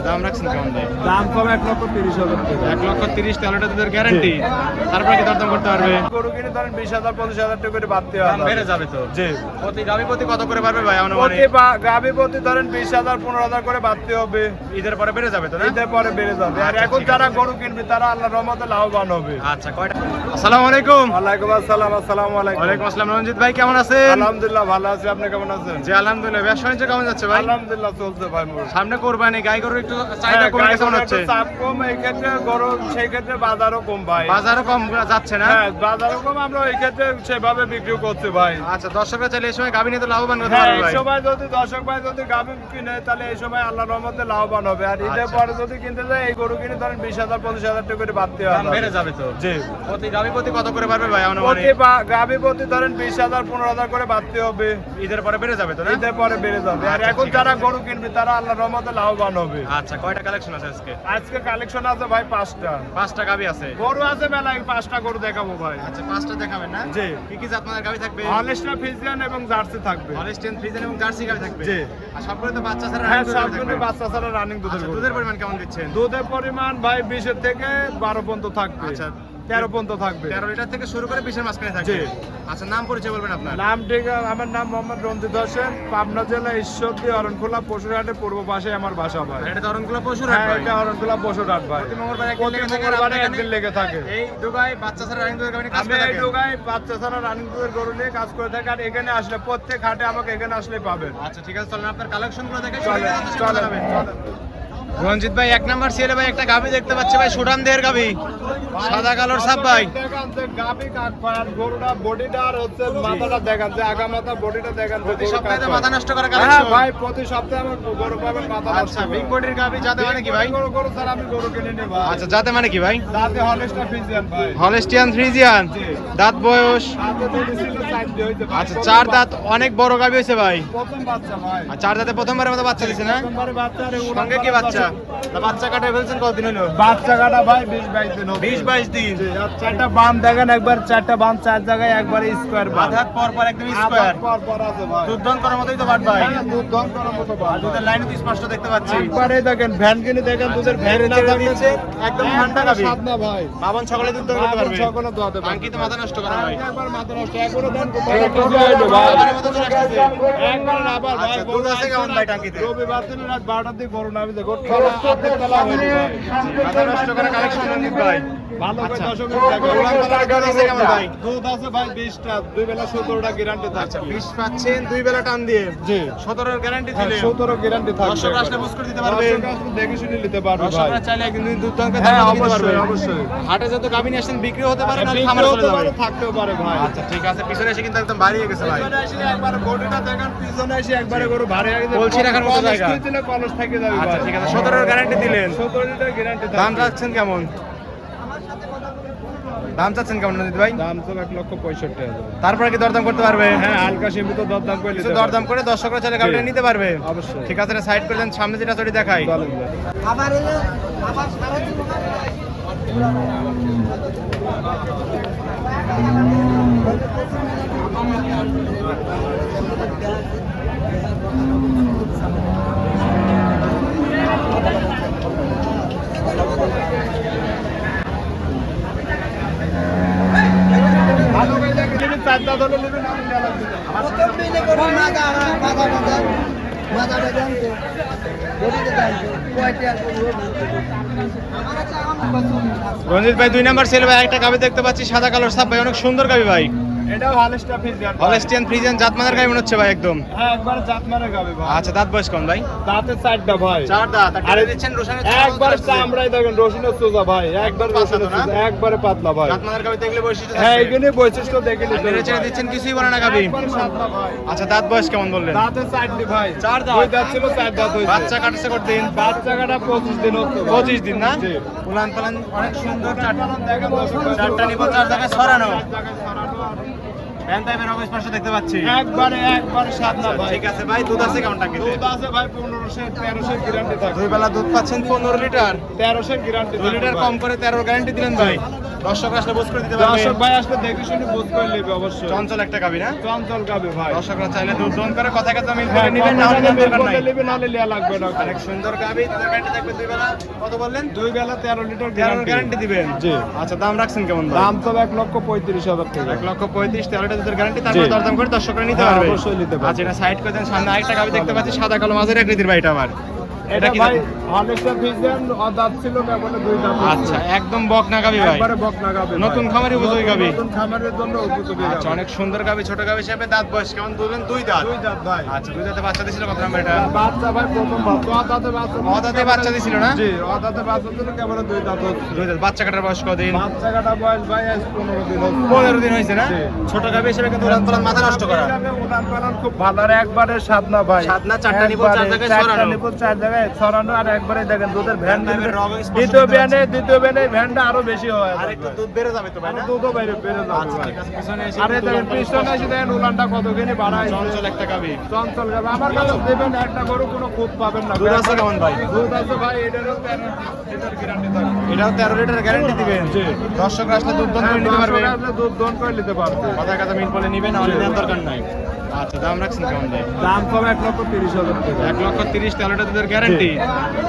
দাম রাখছেন কেমন ভাই? দাম কম 1,30,000 টাকা। 1,30,000 তাহলে এটা দুধের গ্যারান্টি। তারপরে কি দরদাম করতে পারবে? গরু কিনে ধরেন 20,000 25,000 টাকা করে বাড়তে হবে। দাম বেড়ে যাবে তো। জি। প্রতি গাভী প্রতি কত করে পারবে ভাই? প্রতি গাভী প্রতি ধরেন 20,000 15,000 করে বাড়তে হবে। ঈদের পরে বেড়ে যাবে তো না? ঈদের পরে বেড়ে যাবে। আর এখন যারা গরু কিনবে তারা আল্লাহর রহমতে লাভবান হবে। আচ্ছা কয়টা? আসসালামু আলাইকুম। ওয়ালাইকুম আসসালাম। আসসালামু আলাইকুম। ওয়ালাইকুম আসসালাম। রঞ্জিত ভাই কেমন আছেন? আলহামদুলিল্লাহ ভালো আছি। আপনি কেমন আছেন? জি আলহামদুলিল্লাহ। ব্যবসা বাণিজ্য কেমন যাচ্ছে ভাই? আলহামদুলিল্লাহ চলছে ভাই মোর। সামনে কোরবানি, গাই গরুর একটু চাহিদা কমে গেছে মনে হচ্ছে। চাপ কম এই ক্ষেত্রে গরু, সেই ক্ষেত্রে বাজারও কম ভাই। বাজারও কম যাচ্ছে না? হ্যাঁ বাজারও কম, আমরা এই ক্ষেত্রে সেভাবে বিক্রি করছি ভাই। আচ্ছা দর্শকরা চাইলে এই সময় গাভী নিয়ে তো লাভবান হতে হ্যাঁ পারবে এই ভাই। সময় যদি দর্শক ভাই যদি গাভী কিনে তাহলে এই সময় আল্লাহর রহমতে লাভবান হবে। আর ঈদের পরে যদি কিনতে যায় এই গরু কিনে ধরেন 20,000 25,000 টাকা করে বাড়তে দাম হবে। বেড়ে যাবে তো। জি। প্রতি গাভী প্রতি কত করে পারবে ভাই? প্রতি গাভী প্রতি ধরেন 20,000 15,000 করে বাড়তে হবে। ঈদের পরে বেড়ে যাবে তো না? ঈদের পরে বেড়ে যাবে। আর এখন যারা গরু কিনবে তারা আল্লাহর রহমতে লাভবান হবে। আচ্ছা কয়টা কালেকশন আছে আজকে? আজকে কালেকশন আছে ভাই 5টা। 5টা গাভী আছে। গরু আছে মেলায়, 5টা গরু দেখাবো ভাই। আচ্ছা 5টা দেখাবেন না? জি। কি কি জাতমানের গাভী থাকবে? হলস্টাইন ফ্রিজিয়ান এবং জার্সি থাকবে। হলস্টাইন ফ্রিজিয়ান এবং জার্সি গাভী থাকবে। জি। আর সবগুলো তো বাচ্চা ছাড়া হ্যাঁ রানিং দুধের সবগুলো থাকবে। বাচ্চা ছাড়া রানিং দুধের আচ্ছা গরু। দুধের পরিমাণ কেমন দিচ্ছেন? দুধের পরিমাণ ভাই 20 থেকে 12 পর্যন্ত থাকবে। আচ্ছা 13 পর্যন্ত থাকবে। 13 লিটার থেকে শুরু করে 20 এর মাঝখানে থাকবে। জি। আচ্ছা নাম পরিচয় বলবেন আপনার? নাম ঠিক আমার নাম মোহাম্মদ রঞ্জিত হোসেন, পাবনা জেলা ঈশ্বরদী অরণখোলা পশুরহাটের পূর্ব পাশে আমার বাসা ভাই। এটা তো অরণকুলা পশুর হাট হ্যাঁ ভাই। এটা অরণখোলা পশুরহাট ভাই। প্রতি মঙ্গলবার একদিন প্রতি লেগে থাকে, মঙ্গলবারে আপনি একদিন লেগে থাকে। এই দুগায় বাচ্চা ছাড়া রানিং দুধের গাভী নিয়ে কাজ আমি করে এই থাকেন? ডোগায় বাচ্চা ছাড়া রানিং দুধের গরু নিয়ে কাজ করে থাকি। আর এখানে আসলে প্রত্যেক হাটে আমাকে এখানে আসলে পাবেন। আচ্ছা ঠিক আছে চলেন আপনার কালেকশন গুলো দেখে চলে চলে রঞ্জিত ভাই 1 নাম্বার সিএলে ভাই একটা গাভী দেখতে পাচ্ছি ভাই, সুঠাম দেহের গাভী, সাদা কালোর সাপ ভাই। দেখান যে গাবি কাট পায়, গরুটা বডিটা আর হচ্ছে মাথাটা দেখান যে আগা মাথা বডিটা দেখান যে প্রতি গরু সপ্তাহে তো কাট মাথা পায়। নষ্ট করা হ্যাঁ কালেকশন ভাই প্রতি সপ্তাহে আমার গরু পাবেন মাথা নষ্ট আচ্ছা করে। বিগ বডির গাভী জাতে মানে কি ভাই? গরু স্যার আমি গরু কিনে নেব ভাই। আচ্ছা জাতে মানে কি ভাই? দাঁতে হলস্টাইন ফ্রিজিয়ান ভাই। হলস্টিয়ান ফ্রিজিয়ান, জি। দাঁত বয়স? দাঁতে দুটো ছিল সাইড দিয়ে হইতে ভাই। আচ্ছা 4 দাঁত, অনেক বড় গাভী হয়েছে ভাই। প্রথম বাচ্চা ভাই। আর 4 দাঁতে প্রথমবারের মতো বাচ্চা দিছে না? প্রথমবারে বাচ্চা আর উড়ান সঙ্গে কি পালান বাচ্চা? দর্শক। তা বাচ্চা কাটায় ফেলছেন কতদিন হলো? বাচ্চা কাটা ভাই 20-22 দিন হচ্ছে। 20-22 দিন। জি, আর চারটা বান দেখেন একবার, চারটা বান চার জায়গায় একবারে স্কোয়ার বান। আধাত পর পর একদম স্কয়ার, পর পর আছে ভাই। দুধ দহন করার মতোই তো বাট ভাই। হ্যাঁ, দুধ দহন করার মতো বান আর দুধের লাইন তো স্পষ্ট দেখতে পাচ্ছি। একবারে দেখেন ভ্যান কিনে দেখেন দুধের ভ্যান ভ্যান না ছেড়ে থাকলে দিচ্ছে, একদম ঠান্ডা গাভী। স্বাদ না ভাই। বাবন সকালে দুধ দহন করতে পারবে। সকলে দোয়াতে পারবে। আঙ্কি তো মাথা নষ্ট করা ভাই। একবার মাথা নষ্ট এখনো দেন কোথায় কেজি হইলো ভাই। বাবারের মতো চলে আসতেছে। একবার আবার ভাই আচ্ছা, দুধ আছে কেমন ভাই টাঙ্কিতে? রবিবার দিন রাত 12টার দিকে গরু নামি দেখো খেলা হাতে খেলা হইলো ভাই। মাথা নষ্ট করা কালেকশন রঞ্জিত ভাই। ভালো করে আচ্ছা। দর্শকের উড়ান পালার দুধ আছে কেমন ভাই? দুধ আছে ভাই 20টা, দুই বেলা 17টা গ্যারান্টি আচ্ছা থাকছে। 20 পাচ্ছেন দুই বেলা টান দিয়ে। জি 17 এর গ্যারান্টি হ্যাঁ, দিলেন। 17 গ্যারান্টি থাকবে। দর্শক আসলে বুঝ করে দিতে পারবে। দর্শক আসলে দেখে শুনে নিতে পারবে ভাই। দর্শকরা চাইলে একদিন দুই দুধ দহন করে হ্যাঁ দাম দিতে অবশ্যই পারবে। অবশ্যই। হাটে যত গাভী নিয়ে আসেন বিক্রি হতে পারে না বিক্রি খামারে হতে চলে পারে, যাবে। থাকতেও পারে ভাই। আচ্ছা ঠিক আছে, পিছনে এসে কিন্তু একদম বাড়িয়ে গেছে ভাই। পিছনে এসে একবার বডিটা দেখেন, পিছনে এসে একবারে গরু ভারী হয়ে গেছে। কলসি রাখার মতো জায়গা। কলস দিলে কলস থেকে যাবে আচ্ছা ভাই। ঠিক আছে, 17 এর গ্যারান্টি দিলেন। 17 লিটার গ্যারান্টি দাম থাকবে। চাচ্ছেন কেমন? দাম চাচ্ছেন কেমন নদী ভাই? দাম তো 1,65,000। তারপরে কি দরদাম করতে পারবে? হ্যাঁ হালকা সীমিত দরদাম করে কিছু নিতে দরদাম করে দর্শকরা চাইলে গাভীটা নিতে পারবে। অবশ্যই। ঠিক আছে, সাইড করে দেন, সামনে যেটা চড়ি দেখাই। চলেন ভাই। ভালো করে দেখেন, নিবেন, চার দাঁত হলে নিবেন, আমি নেওয়া লাগবে না। রঞ্জিত ভাই 2 নাম্বার ছেলে ভাই, একটা গাভী দেখতে পাচ্ছি সাদা কালোর সাপ ভাই, অনেক সুন্দর গাভী ভাই। এটাও হলস্টাইন ফ্রিজিয়ান ভাই। হলস্টিয়ান ফ্রিজিয়ান জাতমানের গাভী মনে হচ্ছে ভাই একদম। হ্যাঁ একবার জাত মারে গাবে ভাই। আচ্ছা দাঁত বয়স কোন ভাই? দাঁতে চারটা ভাই। 4 দাঁত। আর আরে দিচ্ছেন রোশনের একবার চামড়াই দেখেন রসুনের সোজা ভাই, একবার একদম পাতলা রসুনের তো না? সোজা, একবারে পাতলা ভাই। জাতমানের গাভী দেখলে বৈশিষ্ট্য হ্যাঁ থাকবে। এখানে বৈশিষ্ট্য দেখে নিতে নেড়ে চেড়ে হবে। দিচ্ছেন, কিছুই বলে না গাভী। একবারে সাতটা ভাই। আচ্ছা দাঁত বয়স কেমন বললেন? দাঁতে চারটি ভাই। 4 দাঁত। ওই দাঁত ছিল 4 দাঁত হয়েছে। বাচ্চা কাটছে করতেন বাচ্চা কাটা 25 দিন হচ্ছে ভাই। 25 দিন না? জি। উলান পালান অনেক সুন্দর। দেখেন দর্শক ভাই। চারটা নিপল, 4 জায়গায় ছড়ানো। চার জায়গায় ছড়ানো আর প্যান টাইপের অবস্থা স্পষ্ট দেখতে পাচ্ছি। একবারে সাত না ভাই। ঠিক আছে ভাই, দুধ আছে কেমন টাঙ্কিতে? দুধ আছে ভাই 1500 গ্যারান্টি থাকবে। দুই বেলা দুধ পাচ্ছেন 15 লিটার। 1300 গ্যারান্টি 2 লিটার কম করে 13 গ্যারান্টি দিলেন ভাই। দর্শক আসলে বুঝ করে দিতে পারবে। দর্শক ভাই আসলে দেখে শুনে বুঝ করে নেবে অবশ্যই। চঞ্চল একটা গাবি না? চঞ্চল গাবে ভাই। দর্শকরা চাইলে দুধ দহন করে কথা কথা মিল করে হ্যাঁ, নেবেন, না হলে নেওয়ার দরকার নাই। নেবে নাহলে নেওয়া লাগবে না। অনেক সুন্দর গাবি, দুধের গ্যারান্টি থাকবে 2 বেলা। কত বললেন? 2 বেলা 13 লিটার 13 গ্যারান্টি দিবেন। জি। আচ্ছা, দাম রাখছেন কেমন ভাই? দাম তো 1,35,000 টাকা। 1,35,000, 13 টা দুধের গ্যারান্টি, তারপরে জি। দরদাম করে দর্শকরা নিতে হ্যাঁ, পারবে। অবশ্যই নিতে পারবে। আচ্ছা, এটা সাইড করে দেন। সামনে আরেকটা গাবি দেখতে পাচ্ছি, সাদা কালো মাঝের আকৃতির ভাই, এটা আবার এটা কি ভাই জাত? অনেকটা ফিজেন দাঁত ছিল কেবল 2 দাঁত। আচ্ছা, একদম বকনা গাবি ভাই, একবারে বকনা গাবে। নতুন খামারি উপযোগী গাবি। নতুন খামারের জন্য উপযোগী গাবে। আচ্ছা, অনেক সুন্দর গাবি, ছোট গাবি হিসেবে। দাঁত বয়স কেমন বলবেন? 2 দাঁত। 2 দাঁত ভাই। আচ্ছা, 2 দাঁতে বাচ্চা দিছিল কত নাম্বার এটা? বাচ্চা ভাই প্রথম দাঁতে বাচ্চা। অদাঁতে বাচ্চা দিছিল না? জি, দাঁতে বাচ্চা ছিল কেবল 2 দাঁত। 2 দাঁত। বাচ্চা কাটার বয়স কতদিন? বাচ্চা কাটা বয়স ভাই আজ 15 দিন হচ্ছে। 15 দিন হয়েছে না? জি। ছোট গাবি হিসেবে কিন্তু উড়ান পালান মাথা নষ্ট করা। উড়ান পালান খুব ভালো, আর একবারে স্বাদ না ভাই। স্বাদ না, 4টা নিপল 4 জায়গায় ছড়ানো। 4টা নিপল 4 জায়গায় ছড়ানো, আর একবারে দেখেন দুধের ভ্যান নামের রগ স্পষ্ট দ্বিতীয় ব্যানে ভ্যানটা আরো বেশি হয়। আর একটু দুধ বেড়ে যাবে তো ভাই না? দুধও বেড়ে যাবে আচ্ছা, ভাই। ঠিক আছে, পিছনে এসে আরে দেখেন পিছনে এসে দেখেন উলানটা কতখানি বাড়ায়। চঞ্চল একটা গাবি। চঞ্চল গাবে। আমার কাছে দেবেন একটা গরু কোনো খুব পাবেন না। দুধ আছে কেমন ভাই? দুধ আছে ভাই, এটারও 13 লিটার গ্যারান্টি থাকবে। এটাও 13 লিটার গ্যারান্টি দিবেন। জি। দর্শক আসলে দুধ দহন করে নিতে পারবে। আপনি দুধ দন করে নিতে পারবে। কথা কথা মিল বলে নিবেন, না হলে নেওয়ার দরকার নাই। আচ্ছা, দাম রাখছেন কেমন ভাই? দাম কম 1,30,000 টাকা। 1,30,000, 13 টা দুধের গ্যারান্টি।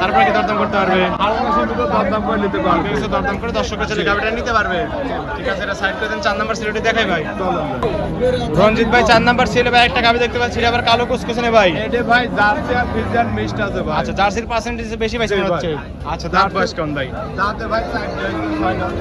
তারপরে কি দরদাম করতে পারবে? আরো বেশি দুধ দাম করে নিতে পারবে। কিছু দরদাম করে দর্শকের ছেলে গাবিটা নিতে পারবে। ঠিক আছে, এটা সাইড করে দেন। 4 নাম্বার সিলেটি দেখাই ভাই। রঞ্জিত ভাই 4 নাম্বার ছেলে ভাই একটা গাবি দেখতে পাচ্ছি, এটা আবার কালো কুচকুচে ভাই। এটা ভাই জার্সি আর ফিজিয়ান মিক্সড আছে ভাই। আচ্ছা, জার্সির পার্সেন্টেজ বেশি পাইছে মনে হচ্ছে। আচ্ছা, দাঁত বয়স কেমন ভাই? দাঁতে ভাই 6 দাঁত।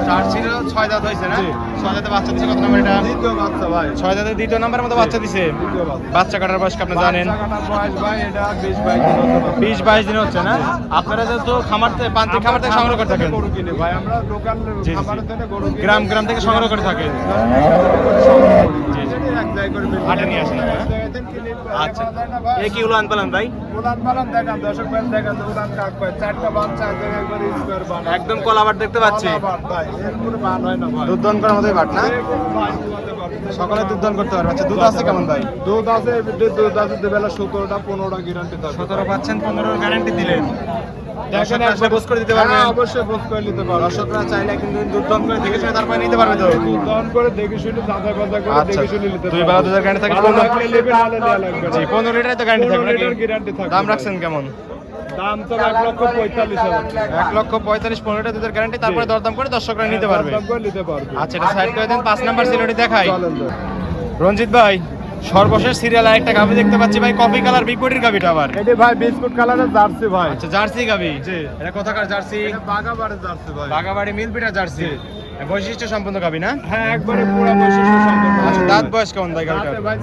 জার্সির 6 দাঁত হয়েছে না? জি। 6 দাঁতে বাচ্চা দিছে কত নাম্বার এটা? দ্বিতীয় বাচ্চা ভাই। 6 দাঁতে দ্বিতীয় নাম্বারের মতো বাচ্চা দিছে। দ্বিতীয় বাচ্চা। বাচ্চা কাটার বয়স কি আপনি জানেন? বাচ্চা কাটা বয়স ভাই এটা 20-22 দিন হতে পারে। 20-22 দিন হচ্ছে না? আপনারা তো খামার থেকে প্রান্তিক খামার থেকে সংগ্রহ করে থাকেন। গরু কিনে ভাই, আমরা লোকাল জি, জি। খামারের থেকে গরু কিনে গ্রাম থেকে সংগ্রহ করে থাকেন। জি, জি। এক জায়গায় করে বিক্রি হাটে নিয়ে আসেন করি। না? এক জায়গায় থেকে কিনে আচ্ছা, পাওয়া যায় না ভাই। এ কি উলান পালান ভাই? উলান পালান দেখান, দর্শক ভাই দেখান তো উলান কাক ভাই। 4টা বাচ্চা এক জায়গায় করে স্কোয়ার বানায়। একদম কলাবার দেখতে পাচ্ছি। বাট ভাই, এর কোনো বান হয় না ভাই। দুধ দহন করার মতোই বাট না? এরকম বান দুয়াতে পারবে। সকালে দুধ দহন করতে পারবে। আচ্ছা, দুধ আছে কেমন ভাই? দুধ আছে দুধ আছে দুবেলা 17টা 15টা গ্যারান্টি থাকবে। 17 পাচ্ছেন, 15 গ্যারান্টি দিলেন। দেখেন দর্শকরা আসলে বুঝ করে দিতে পারবেন। হ্যাঁ, অবশ্যই বুঝ করে নিতে পারবে। দর্শকরা চাইলে কিন্তু দুধ দহন করে দেখে শুনে তারপরে নিতে পারবে তো। দুধ দহন করে দেখে শুনে যাচাই বাছাই করে আচ্ছা, দেখে শুনে নিতে 2 বেলা দুধের গ্যারান্টি থাকে। ভালো লাগলে নেবে, নাহলে নেওয়া লাগবে না। জি, 15 লিটারের তো গ্যারান্টি থাকবে 15 নাকি? লিটার গ্যারান্টি থাকবে। দাম রাখছেন কেমন? দাম তো 1,45,000 1,45,000, 15 লিটার দুধের গ্যারান্টি, তারপরে দরদাম করে দর্শকরা নিতে পারবে। দাম করে নিতে পারবে। আচ্ছা, এটা সাইড করে দেন। 5 নাম্বার সিলেটি দেখাই। চলেন যাই। রঞ্জিত ভাই, সর্বশেষ সিরিয়াল একটা গাভি দেখতে পাচ্ছি ভাই, কফি কালার বিগ বডির গাভিটা আবার। এটি ভাই বিস্কুট কালারের জার্সি ভাই। আচ্ছা, জার্সি গাভি। জি। এটা কোথাকার জার্সি? এটা বাগাবাড়ির জার্সি ভাই। বাগাবাড়ি মিলপিটা জার্সি। বৈশিষ্ট্য সম্পন্ন গাভি না? হ্যাঁ, একবারে পুরো বৈশিষ্ট্য সম্পন্ন। আচ্ছা, দাঁত বয়স কেমন ভাই গাভিটা? দাঁতে ভাই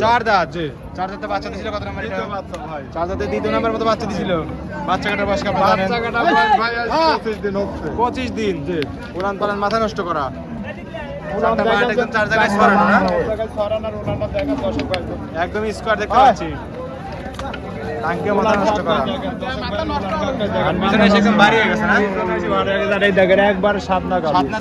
4 দাঁত। জি। 4 দাঁতে বাচ্চা দিছিল কত নাম্বার এটা? দ্বিতীয় বাচ্চা ভাই। 4 দাঁতে দ্বিতীয় নাম্বার মতো বাচ্চা দিছিল। বাচ্চা কাটার বয়স কেমন জানেন? বাচ্চা কাটা বয়স ভাই আজ 25 দিন হচ্ছে। 25 দিন। জি। উড়ান পালান মাথা নষ্ট করা। উলান চারটা বাট দেখা একদম 4 যায়- জায়গায় ছড়ানো না? 4 জায়গায় ছড়ানো আর উলানটা দেখা দর্শক ভাই। একদম স্কোয়ার দেখতে পাচ্ছি। টাঙ্কে মাথা নষ্ট করা। আর পিছনে এসে একদম ভারী হয়ে গেছে না? দেখেন একবার সাত না গাভী। সাত না,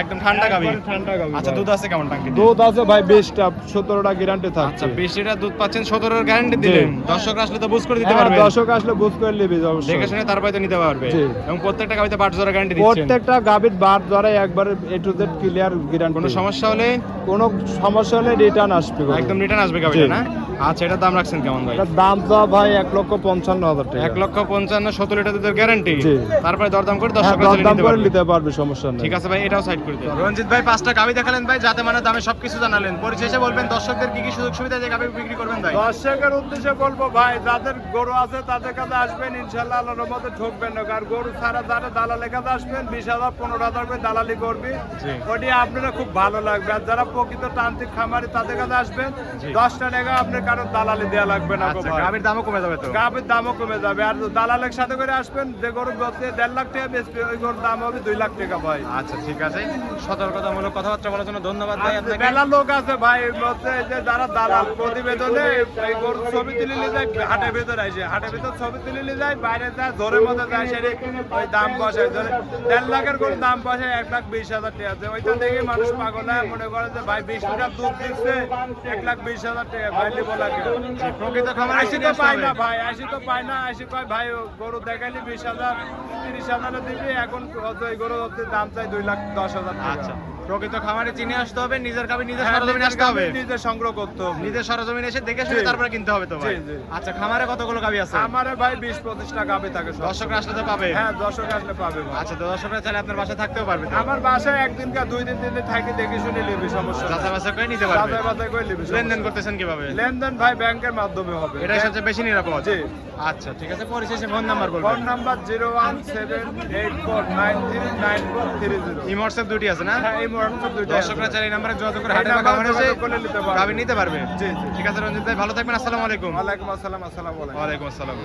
একদম ঠান্ডা গাভি। একবারে ঠান্ডা গাভী আচ্ছা, ভাই। দুধ আছে কেমন টাঙ্কি? দুধ আছে ভাই 20টা 17টা গ্যারান্টি আচ্ছা, থাকছে। 20টা দুধ পাচ্ছেন, 17 এর গ্যারান্টি দিলেন। দর্শক আসলে তো বুঝ করে দিতে হ্যাঁ, পারবে। দর্শক আসলে বুঝ করে নেবে অবশ্যই। দেখে শুনে তারপরে তো নিতে পারবে। জি। এবং প্রত্যেকটা গাবিতে 5 জোড়া গ্যারান্টি দিচ্ছেন। প্রত্যেকটা গাভীর বার ধরে একবারে A to Z clear guarantee. কোনো সমস্যা হলে কোনো সমস্যা হলে রিটার্ন আসবে গরু। একদম রিটার্ন আসবে গাবিটা জি। না? আচ্ছা, এটার দাম রাখছেন কেমন ভাই? এটার দাম তো ভাই 1,55,000 টাকা। 1,55,000, 17 লিটার দুধের গ্যারান্টি। জি। তারপরে দরদাম করে হ্যাঁ, দর্শকরা চলে দাম নিতে করে পারবে। নিতে পারবে, সমস্যা নেই। ঠিক আছে ভাই, এটাও সাইড করে দিন। রঞ্জিত ভাই 5টা গাবি দেখালেন ভাই, যাতে মানে দামে সবকিছু জানালেন। পরিশেষে বলবেন দর্শকদের কি কি সুযোগ সুবিধা দিয়ে গাবি বিক্রি করবেন ভাই? দর্শকের উদ্দেশ্যে বলবো ভাই, যাদের গরু আছে তাদের কাছে আসবেন, ইনশাল্লাহ আল্লাহর রহমতে ঠকবেন না। আর গরু ছাড়া যারা দালালের কাছে আসবেন 20,000 15,000 করে দালালি করবি, জি। ওটি আপনারা খুব ভালো লাগবে। আর যারা প্রকৃত তান্ত্রিক খামারি তাদের কাছে আসবেন, জি। 10টা টাকা আপনার কারো দালালি দেওয়া লাগবে না। আচ্ছা, গাবির দামও কমে যাবে তো? গাভীর দামও কমে যাবে। আর দালালের সাথে করে আসবেন, যে গরু বলতে 1.5 লাখ টাকা বেচবে, ওই গরুর দাম হবে 2 লাখ টাকা ভাই। আচ্ছা, ঠিক আছে। সতর্কতামূলক কথাবার্তা বলার জন্য ধন্যবাদ ভাই আর আপনাকে। মেলা লোক আছে ভাই, বলতে যে যারা দালাল প্রতিবেদনে এই গরুর ছবি তুলে নিয়ে যায়, হাটের ভিতরে আসে, হাটের ভিতর ছবি তুলে নিয়ে যায়, বাইরে যায়, ধরে মধ্যে যায়, সেরে ওই দাম বসায়, ধরে 1.5 লাখের গরুর দাম বসায় 1,20,000 টাকা আছে। ওইটা দেখে মানুষ পাগল হয়, মনে করে যে ভাই 20 লিটার দুধ দিচ্ছে 1,20,000 টাকা, ভাই নিবো লাগে জি, প্রকৃত খামারে আশি চিনে তো আসতে পাই হবে। না ভাই, আশি তো পাই না, আশি কয় ভাই গরু দেখাইলি 20,000 30,000 দিবি, এখন ওই গরু দাম চাই 2,10,000 টাকা। আচ্ছা, প্রকৃত খামারে চিনে আসতে হবে, নিজের গাভী নিজের সরজমিনে আসতে হবে, নিজে সংগ্রহ করতে হবে। নিজের সরজমিনে এসে দেখে শুনে জি। তারপরে কিনতে হবে তো ভাই। জি, জি। আচ্ছা, খামারে কতগুলো গাভী আছে? আমারে ভাই 20-25টা গাভী থাকে সব। দর্শকরা আসলে তো পাবে। হ্যাঁ, দর্শক আসলে পাবে ভাই। আচ্ছা, তো দর্শকরা চাইলে আপনার বাসায় থাকতেও পারবে তো? আমার বাসায় একদিন কা 2 দিন 3 দিন থাকি, দেখে শুনে নিবি, সমস্যা যাচাই নাই। বাছাই করে নিতে পারবে। যাচাই বাছাই করে নিবি। লেনদেন করতেছেন কিভাবে? লেনদেন ভাই ব্যাংকের মাধ্যমে হবে। এটাই সবচেয়ে বেশি নিরাপদ। জি। আচ্ছা, ঠিক আছে, পরিশেষে ফোন নাম্বার ফোন বলবেন। নাম্বার 01784939430। এই হোয়াটসঅ্যাপ দুটি আছে না? হ্যাঁ, এই মুহূর্তে দুইটা দর্শকরা চাইলে এই নাম্বারে যোগাযোগ করে এই হাটে বা নাম্বারে খামারে এসে যোগাযোগ করে নিতে পারবে। গাভী নিতে পারবে। জি, জি। ঠিক আছে রঞ্জিত ভাই, ভালো থাকবেন। আসসালামু আলাইকুম। ওয়ালাইকুম আসসালাম, আসসালামু আলাইকুম। ওয়ালাইকুম আসসালাম।